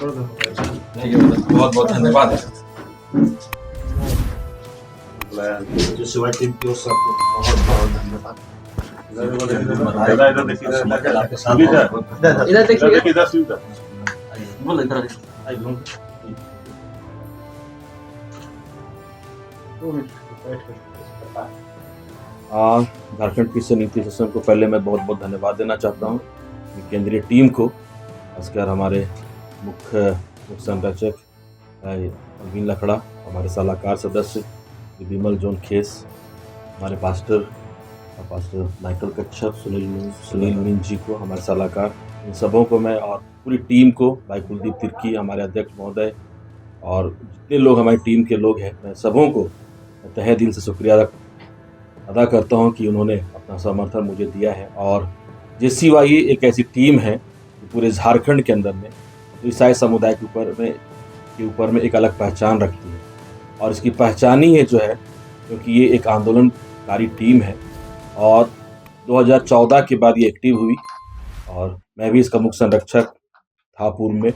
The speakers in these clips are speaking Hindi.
बहुत बहुत धन्यवाद। जो सेवा टीम की ओर से आपको बहुत बहुत धन्यवाद। इधर देखिए, बोलो इधर झारखंड की नीति शासन को पहले मैं बहुत बहुत धन्यवाद देना चाहता हूँ। केंद्रीय टीम को, खासकर हमारे मुख्य संरक्षक अरविंद लकड़ा, हमारे सलाहकार सदस्य विमल जोन खेस, हमारे पास्टर माइकल कच्छप, सुनील मीन जी को, हमारे सलाहकार, इन सबों को मैं, और पूरी टीम को, भाई कुलदीप तिर्की, हमारे अध्यक्ष महोदय, और जितने लोग हमारी टीम के लोग हैं, मैं सबों को तहे दिल से शुक्रिया अदा करता हूं कि उन्होंने अपना समर्थन मुझे दिया है। और JCYE एक ऐसी टीम है जो पूरे झारखंड के अंदर में ईसाई समुदाय के ऊपर में एक अलग पहचान रखती है, और इसकी पहचान ही है जो है, क्योंकि ये एक आंदोलनकारी टीम है और 2014 के बाद ये एक्टिव हुई, और मैं भी इसका मुख्य संरक्षक था पूर्व में।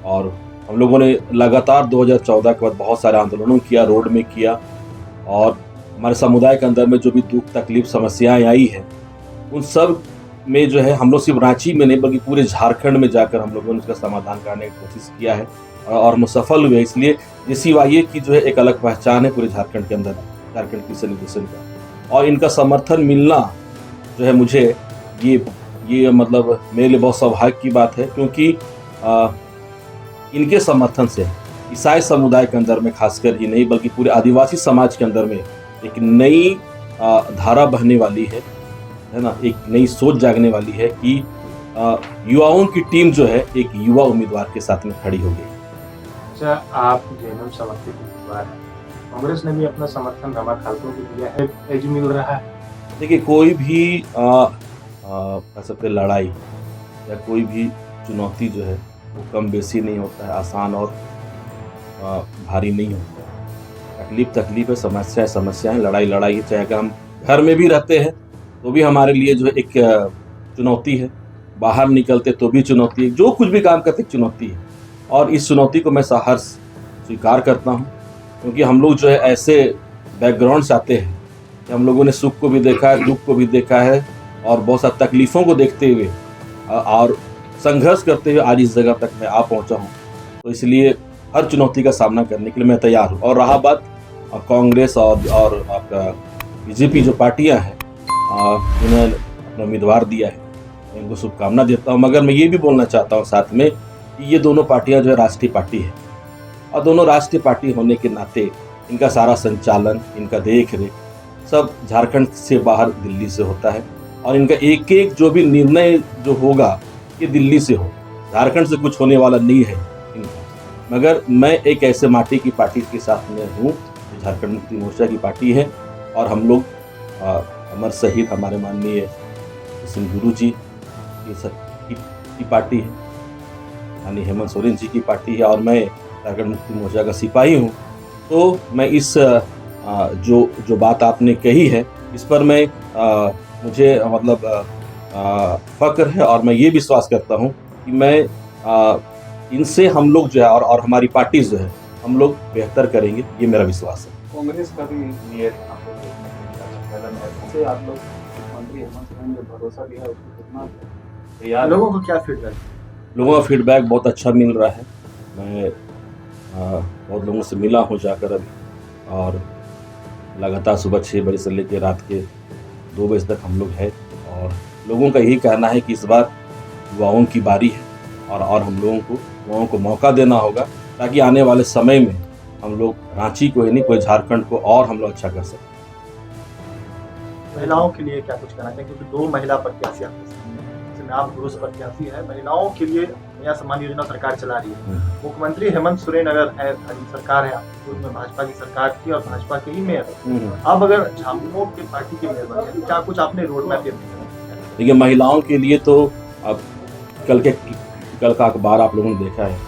और हम लोगों ने लगातार 2014 के बाद बहुत सारे आंदोलनों किया, रोड में किया, और हमारे समुदाय के अंदर में जो भी दुख तकलीफ समस्याएं आई हैं, उन सब में जो है हम लोग सिर्फ रांची में नहीं बल्कि पूरे झारखंड में जाकर हम लोगों ने उसका समाधान करने की कोशिश किया है, और हम सफल हुए। इसलिए JCYE की जो है एक अलग पहचान है पूरे झारखंड के अंदर, झारखंड की सेलिब्रेशन का, और इनका समर्थन मिलना जो है मुझे ये मतलब मेरे लिए बहुत सौभाग्य की बात है, क्योंकि इनके समर्थन से ईसाई समुदाय के अंदर में खासकर ही नहीं बल्कि पूरे आदिवासी समाज के अंदर में एक नई धारा बहने वाली है ना, एक नई सोच जागने वाली है कि युवाओं की टीम जो है एक युवा उम्मीदवार के साथ में खड़ी हो गई। अच्छा, आप जेएमएम समर्थित उम्मीदवार हैं, कांग्रेस ने भी अपना समर्थन रमा खालको को दिया है, एज मिल रहा है। देखिए, कोई भी कह सकते लड़ाई या कोई भी चुनौती जो है वो कम बेसी नहीं होता है, आसान और भारी नहीं होता है। तकलीफ है, समस्या है, लड़ाई है। चाहे अगर हम घर में भी रहते हैं तो भी हमारे लिए जो है एक चुनौती है, बाहर निकलते तो भी चुनौती है, जो कुछ भी काम करते चुनौती है, और इस चुनौती को मैं सहर्ष स्वीकार करता हूँ, क्योंकि हम लोग जो है ऐसे बैकग्राउंड से आते हैं कि हम लोगों ने सुख को भी देखा है, दुख को भी देखा है, और बहुत सारी तकलीफ़ों को देखते हुए और संघर्ष करते हुए आज इस जगह तक मैं आ पहुँचा हूँ। तो इसलिए हर चुनौती का सामना करने के लिए मैं तैयार हूँ। और रहा बात कांग्रेस और आपका BJP जो पार्टियां हैं, उन्होंने अपना उम्मीदवार दिया है, मैं इनको शुभकामना देता हूँ। मगर मैं ये भी बोलना चाहता हूँ साथ में कि ये दोनों पार्टियां जो है राष्ट्रीय पार्टी है, और दोनों राष्ट्रीय पार्टी होने के नाते इनका सारा संचालन, इनका देख रेख सब झारखंड से बाहर दिल्ली से होता है, और इनका एक एक जो भी निर्णय जो होगा ये दिल्ली से हो, झारखंड से कुछ होने वाला नहीं है इनका। मगर मैं एक ऐसे माटी की पार्टी के साथ में हूँ, झारखंड मुक्ति मोर्चा की पार्टी है, और हम लोग अमर शहीद हमारे माननीय सिंह गुरु जी की पार्टी है, यानी हेमंत सोरेन जी की पार्टी है, और मैं झारखंड मुक्ति मोर्चा का सिपाही हूँ। तो मैं इस जो बात आपने कही है, इस पर मैं मुझे मतलब फक्र है, और मैं ये विश्वास करता हूँ कि मैं इनसे हम लोग जो है और हमारी पार्टी जो है हम लोग बेहतर करेंगे, ये मेरा विश्वास है। कांग्रेस का भी नियत से आप लोग मुख्यमंत्री हेमंत सोरेन ने भरोसा दिया, उसको कितना तैयार, लोगों को क्या फीडबैक? लोगों का फीडबैक बहुत अच्छा मिल रहा है। मैं बहुत लोगों से मिला हूँ जाकर अभी, और लगातार सुबह 6 बजे से लेकर रात के 2 बजे तक हम लोग हैं, और लोगों का यही कहना है कि इस बार युवाओं की बारी है, और हम लोगों को मौका देना होगा, ताकि आने वाले समय में हम लोग रांची को ही नहीं, कोई झारखंड को और हम लोग अच्छा कर सकें। महिलाओं के लिए क्या कुछ कहना चाहिए, क्योंकि 2 महिला प्रत्याशी आपके सामने, जिसमें आप पुरुष प्रत्याशी है, महिलाओं के लिए नया सम्मान योजना सरकार चला रही है, मुख्यमंत्री हेमंत सोरेन अगर है, सरकार है पूर्व में भाजपा की सरकार थी और भाजपा के ही मेयर है, अब अगर झामुमो की पार्टी के मेयर बन गए, क्या कुछ आपने रोड मैप? देखिए, महिलाओं के लिए तो अब कल का अखबार आप लोगों ने देखा है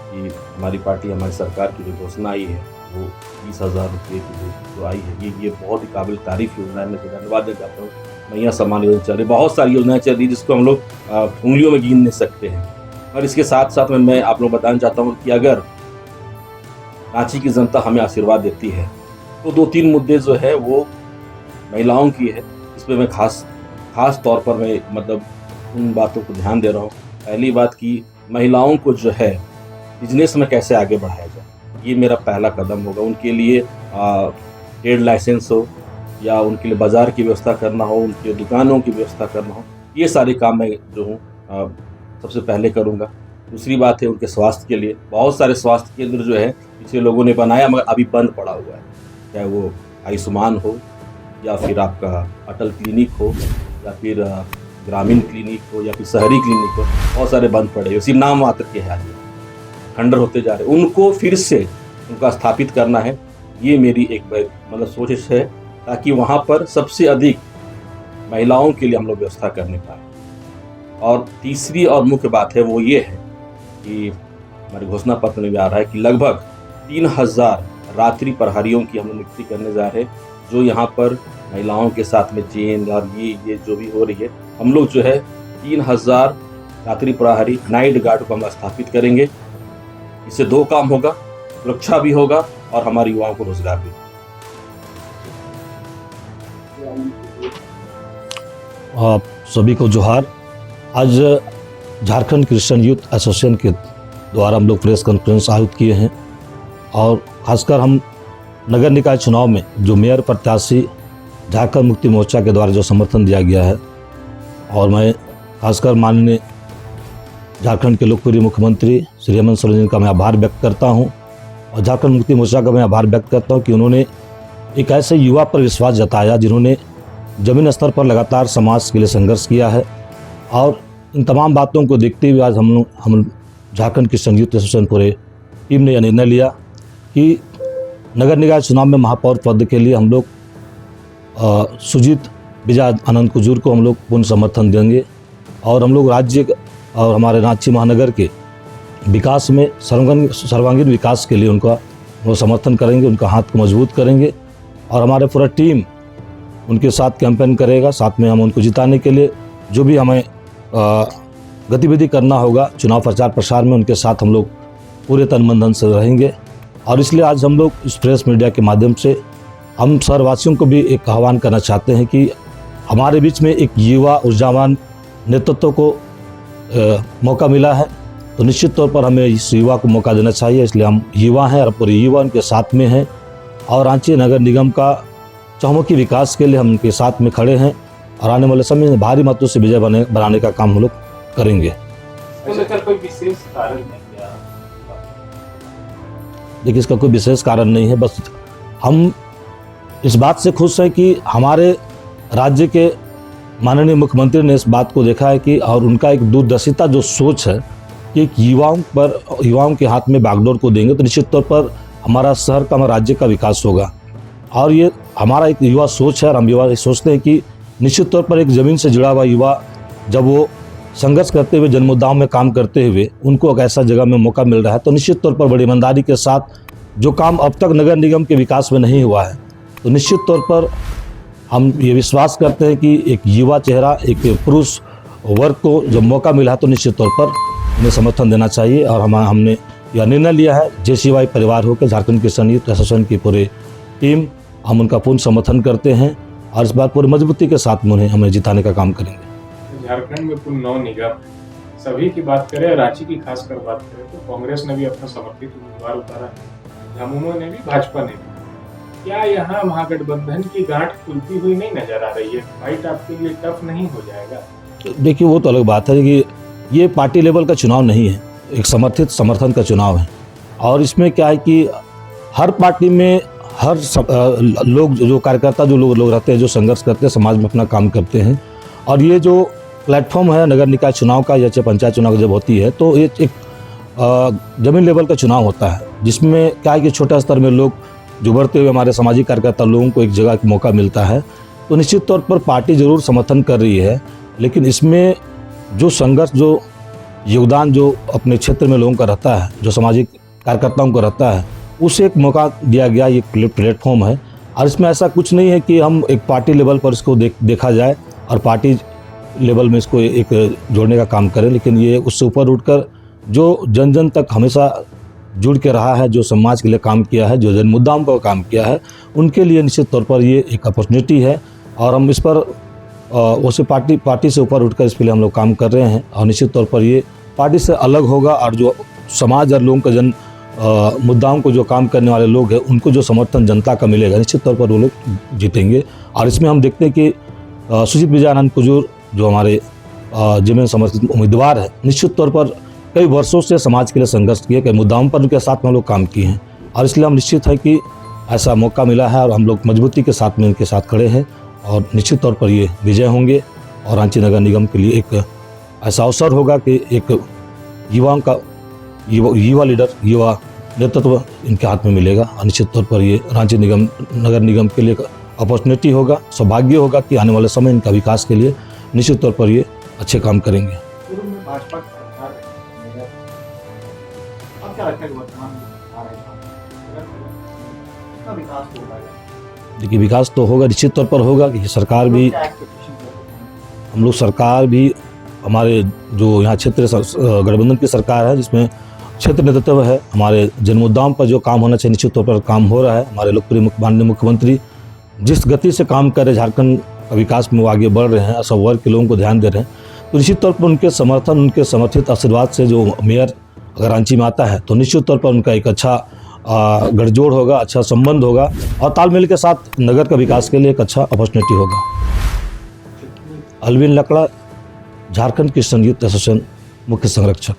कि हमारी पार्टी, हमारी सरकार की जो घोषणा आई है वो 20,000 रुपये की जो आई है, ये बहुत ही काबिल तारीफ योजना है। मैं तो धन्यवाद देना चाहता हूँ। मैया सम्मान योजना चल रही, बहुत सारी योजनाएं चल रही जिसको हम लोग उंगलियों में गिन नहीं सकते हैं, और इसके साथ साथ मैं आप लोग बताना चाहता हूँ कि अगर रांची की जनता हमें आशीर्वाद देती है तो 2-3 मुद्दे जो है वो महिलाओं की है, इस पर मैं खास तौर पर मैं मतलब उन बातों को ध्यान दे रहा हूँ। पहली बात कि महिलाओं को जो है बिजनेस में कैसे आगे बढ़ाया जाए, ये मेरा पहला कदम होगा। उनके लिए ट्रेड लाइसेंस हो या उनके लिए बाज़ार की व्यवस्था करना हो, उनके दुकानों की व्यवस्था करना हो, ये सारे काम मैं जो हूँ सबसे पहले करूँगा। दूसरी बात है उनके स्वास्थ्य के लिए, बहुत सारे स्वास्थ्य केंद्र जो है पिछले लोगों ने बनाया मगर अभी बंद पड़ा हुआ है, चाहे वो आयुष्मान हो या फिर आपका अटल क्लिनिक हो या फिर ग्रामीण क्लिनिक हो या फिर शहरी क्लिनिक हो, बहुत सारे बंद पड़े हैं, सिर्फ नाम मात्र के हैं, खंडर होते जा रहे हैं। उनको फिर से उनका स्थापित करना है, ये मेरी एक मतलब सोच है, ताकि वहाँ पर सबसे अधिक महिलाओं के लिए हम लोग व्यवस्था करने पाए। और तीसरी और मुख्य बात है वो ये है कि हमारे घोषणा पत्र में भी आ रहा है कि लगभग 3000 रात्रि प्रहरियों की हम लोग नियुक्ति करने जा रहे हैं, जो यहाँ पर महिलाओं के साथ में चेन और ये जो भी हो रही है, हम लोग जो है 3000 रात्रि प्रहरी नाइट गार्ड को हम स्थापित करेंगे। इससे 2 काम होगा, सुरक्षा भी होगा और हमारे युवाओं को रोजगार भी। आप सभी को जोहार। आज झारखंड क्रिश्चियन यूथ एसोसिएशन के द्वारा हम लोग प्रेस कॉन्फ्रेंस आयोजित किए हैं और खासकर हम नगर निकाय चुनाव में जो मेयर प्रत्याशी झारखंड मुक्ति मोर्चा के द्वारा जो समर्थन दिया गया है, और मैं खासकर माननीय झारखंड के लोकप्रिय मुख्यमंत्री श्री हेमंत सोरेन का मैं आभार व्यक्त करता हूं और झारखंड मुक्ति मोर्चा का मैं आभार व्यक्त करता हूं कि उन्होंने एक ऐसे युवा पर विश्वास जताया जिन्होंने ज़मीन स्तर पर लगातार समाज के लिए संघर्ष किया है। और इन तमाम बातों को देखते हुए आज हम झारखंड क्रिश्चियन यूथ एसोसिएशन पूरे टीम ने यह निर्णय लिया कि नगर निकाय चुनाव में महापौर पद के लिए हम लोग सुजीत विजय आनंद कुजूर को हम लोग पूर्ण समर्थन देंगे और हम लोग राज्य और हमारे रांची महानगर के विकास में सर्वांगीण विकास के लिए उनका वो समर्थन करेंगे, उनका हाथ को मजबूत करेंगे और हमारे पूरा टीम उनके साथ कैंपेन करेगा। साथ में हम उनको जिताने के लिए जो भी हमें गतिविधि करना होगा चुनाव प्रचार प्रसार में, उनके साथ हम लोग पूरे तन मन धन से रहेंगे। और इसलिए आज हम लोग इस प्रेस मीडिया के माध्यम से हम शहरवासियों को भी एक आह्वान करना चाहते हैं कि हमारे बीच में एक युवा ऊर्जावान नेतृत्व को मौका मिला है, तो निश्चित तौर पर हमें इस युवा को मौका देना चाहिए। इसलिए हम युवा हैं और पूरे युवा उनके साथ में हैं और रांची नगर निगम का चहुमुखी विकास के लिए हम उनके साथ में खड़े हैं और आने वाले समय में भारी मतों से विजय बनाने का काम हम लोग करेंगे। कोई विशेष कारण है क्या? देखिए, इसका कोई विशेष कारण नहीं है, बस हम इस बात से खुश हैं कि हमारे राज्य के माननीय मुख्यमंत्री ने इस बात को देखा है कि और उनका एक दूरदर्शिता जो सोच है कि युवाओं के हाथ में बागडोर को देंगे तो निश्चित तौर पर हमारा शहर का, हमारा राज्य का विकास होगा। और ये हमारा एक युवा सोच है और हम युवा सोचते हैं कि निश्चित तौर पर एक ज़मीन से जुड़ा हुआ युवा जब वो संघर्ष करते हुए जनमुद्दाओं में काम करते हुए उनको एक ऐसा जगह में मौका मिल रहा है तो निश्चित तौर पर बड़ी ईमानदारी के साथ जो काम अब तक नगर निगम के विकास में नहीं हुआ है, तो निश्चित तौर पर हम ये विश्वास करते हैं कि एक युवा चेहरा, एक पुरुष वर्ग को जब मौका मिला है तो निश्चित तौर पर उन्हें समर्थन देना चाहिए। और हमने यह निर्णय लिया है JCY परिवार होकर झारखंड क्रिश्चियन यूथ एसोसिएशन की पूरी टीम, हम उनका पूर्ण समर्थन करते हैं और इस बार पूरी मजबूती के साथ में हमें जिताने का काम करेंगे। झारखंड में कुल 9 निगम, सभी की बात करें, रांची की खासकर बात करें तो कांग्रेस ने भी अपना समर्थित उम्मीदवार उतारा, झामुमो ने भी, भाजपा ने भी। क्या यहाँ महागठबंधन की गांठ खुलती हुई नहीं नजर आ रही है? फाइट आपके लिए टफ नहीं हो जाएगा? देखिए, वो तो अलग बात है कि ये पार्टी लेवल का चुनाव नहीं है, एक समर्थित समर्थन का चुनाव है। और इसमें क्या है कि हर पार्टी में हर लोग जो कार्यकर्ता जो लोग रहते हैं, जो संघर्ष करते हैं, समाज में अपना काम करते हैं। और ये जो प्लेटफॉर्म है नगर निकाय चुनाव का या चाहे पंचायत चुनाव जब होती है तो ये एक जमीन लेवल का चुनाव होता है, जिसमें क्या है कि छोटे स्तर में लोग जो बढ़ते हुए हमारे सामाजिक कार्यकर्ता लोगों को एक जगह का मौका मिलता है। तो निश्चित तौर पर पार्टी ज़रूर समर्थन कर रही है, लेकिन इसमें जो संघर्ष, जो योगदान जो अपने क्षेत्र में लोगों का रहता है, जो सामाजिक कार्यकर्ताओं को रहता है, उसे एक मौका दिया गया, ये प्लेटफॉर्म है। और इसमें ऐसा कुछ नहीं है कि हम एक पार्टी लेवल पर इसको देखा जाए और पार्टी लेवल में इसको एक जोड़ने का काम करें, लेकिन ये उससे ऊपर उठकर जो जन जन तक हमेशा जुड़ के रहा है, जो समाज के लिए काम किया है, जो जन मुद्दाओं पर काम किया है, उनके लिए निश्चित तौर पर ये एक अपॉर्चुनिटी है और हम इस पर वैसे पार्टी से ऊपर उठकर इसके लिए हम लोग काम कर रहे हैं और निश्चित तौर पर ये पार्टी से अलग होगा और जो समाज और लोगों का जन मुद्दाओं को जो काम करने वाले लोग हैं उनको जो समर्थन जनता का मिलेगा निश्चित तौर पर वो लोग जीतेंगे। और इसमें हम देखते हैं कि सुजीत विजय आनंद कुजूर जो हमारे जेएमएम समर्थित उम्मीदवार है, निश्चित तौर पर कई वर्षों से समाज के लिए संघर्ष किए, कई मुद्दाओं पर उनके साथ में हम लोग काम किए हैं और इसलिए हम निश्चित है कि ऐसा मौका मिला है और हम लोग मजबूती के साथ में इनके साथ खड़े हैं और निश्चित तौर पर ये विजय होंगे और रांची नगर निगम के लिए एक ऐसा अवसर होगा कि एक युवाओं का युवा लीडर, युवा नेतृत्व इनके हाथ में मिलेगा और निश्चित तौर पर ये रांची नगर निगम के लिए एक अपॉर्चुनिटी होगा, सौभाग्य होगा कि आने वाले समय इनका विकास के लिए निश्चित तौर पर ये अच्छे काम करेंगे। पूर्व में भाजपा की सरकार है, अब क्या लगता है कि वर्तमान में आ रही है कितना विकास होगा? देखिए विकास तो होगा, निश्चित तौर पर होगा कि सरकार भी, हम लोग सरकार भी, हमारे जो यहाँ क्षेत्र गठबंधन की सरकार है जिसमें क्षेत्र नेतृत्व है, हमारे जन मुद्दाओं पर जो काम होना चाहिए निश्चित तौर पर काम हो रहा है। हमारे लोकप्रिय माननीय मुख्यमंत्री जिस गति से काम कर रहे, झारखंड का विकास में वो आगे बढ़ रहे हैं, सब वर्ग के लोगों को ध्यान दे रहे हैं, तो निश्चित तौर पर उनके समर्थन, उनके समर्थित आशीर्वाद से जो मेयर अगर रांची में आता है तो निश्चित तौर पर उनका एक अच्छा गठजोड़ होगा, अच्छा संबंध होगा और तालमेल के साथ नगर का विकास के लिए एक अच्छा अपॉर्चुनिटी होगा। अलविन लकड़ा, झारखंड क्रिश्चियन यूथ एसोसिएशन मुख्य संरक्षक।